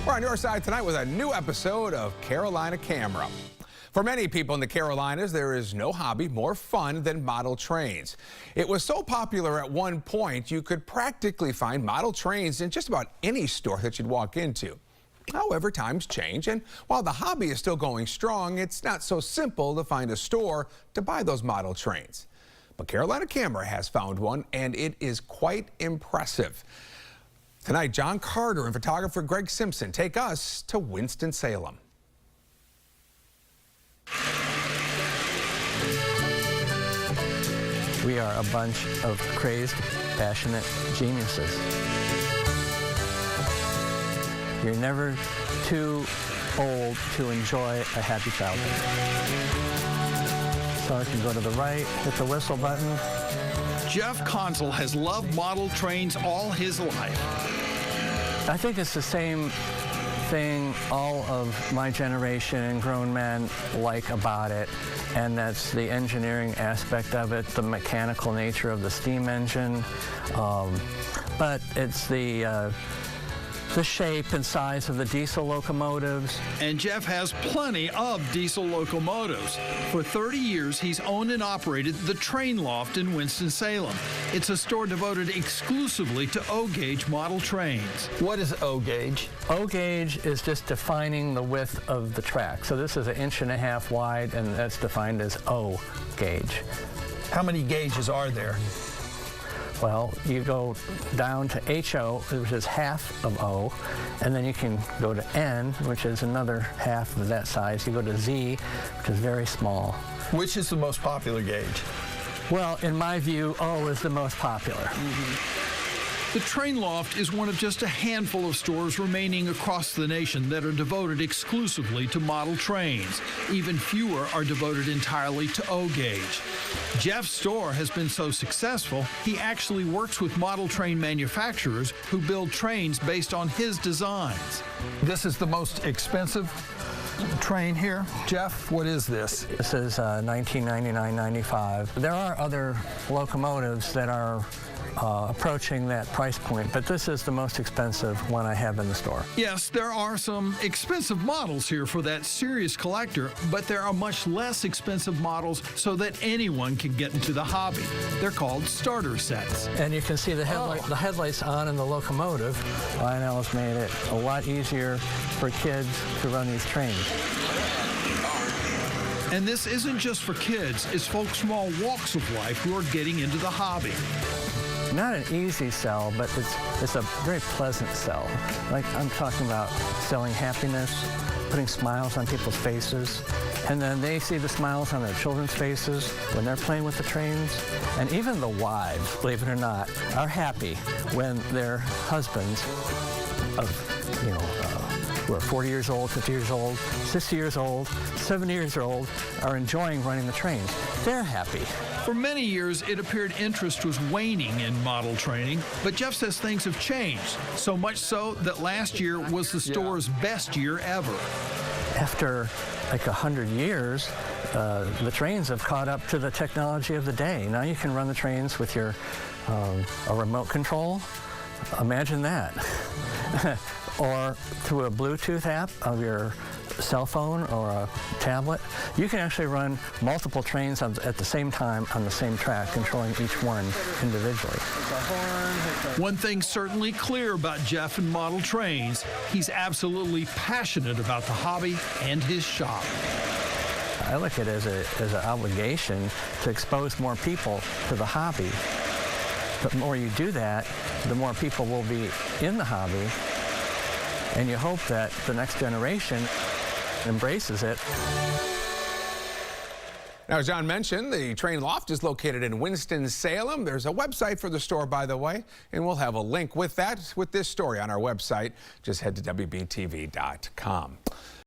We're on your side tonight with a new episode of Carolina Camera. For many people in the Carolinas, there is no hobby more fun than model trains. It was so popular at one point, you could practically find model trains in just about any store that you'd walk into. However, times change, and while the hobby is still going strong, it's not so simple to find a store to buy those model trains. But Carolina Camera has found one, and it is quite impressive. Tonight, John Carter and photographer Greg Simpson take us to Winston-Salem. We are a bunch of crazed, passionate geniuses. You're never too old to enjoy a happy childhood. So I can go to the right, hit the whistle button. Jeff Consul has loved model trains all his life. I think it's the same thing all of my generation and grown men like about it, and that's the engineering aspect of it, the mechanical nature of the steam engine, but it's the shape and size of the diesel locomotives. And Jeff has plenty of diesel locomotives. For 30 years, he's owned and operated the Train Loft in Winston-Salem. It's a store devoted exclusively to O-gauge model trains. What is O-gauge? O-gauge is just defining the width of the track. So this is 1.5 inches wide, and that's defined as O-gauge. How many gauges are there? Well, you go down to HO, which is half of O, and then you can go to N, which is another half of that size. You go to Z, which is very small. Which is the most popular gauge? Well, in my view, O is the most popular. The Train Loft is one of just a handful of stores remaining across the nation that are devoted exclusively to model trains. Even fewer are devoted entirely to O-gauge. Jeff's store has been so successful, he actually works with model train manufacturers who build trains based on his designs. This is the most expensive train here. Jeff, what is this? This is $1999.95. There are other locomotives that are approaching that price point, but this is the most expensive one I have in the store. Yes, there are some expensive models here for that serious collector, but there are much less expensive models so that anyone can get into the hobby. They're called starter sets. And you can see the headlights on in the locomotive. Lionel has made it a lot easier for kids to run these trains. And this isn't just for kids, it's folks from all walks of life who are getting into the hobby. Not an easy sell, but it's a very pleasant sell. Like, I'm talking about selling happiness, putting smiles on people's faces, and then they see the smiles on their children's faces when they're playing with the trains. And even the wives, believe it or not, are happy when their husbands who are 40 years old, 50 years old, 60 years old, 70 years old, are enjoying running the trains. They're happy. For many years, it appeared interest was waning in model training, but Jeff says things have changed, so much so that last year was the store's best year ever. After like 100 years, the trains have caught up to the technology of the day. Now you can run the trains with your a remote control. Imagine that. Or through a Bluetooth app of your cell phone or a tablet. You can actually run multiple trains at the same time on the same track, controlling each one individually. One thing certainly clear about Jeff and model trains, he's absolutely passionate about the hobby and his shop. I look at it as an obligation to expose more people to the hobby. But the more you do that, the more people will be in the hobby. And you hope that the next generation embraces it. Now, as John mentioned, the Train Loft is located in Winston-Salem. There's a website for the store, by the way, and we'll have a link with this story on our website. Just head to WBTV.com.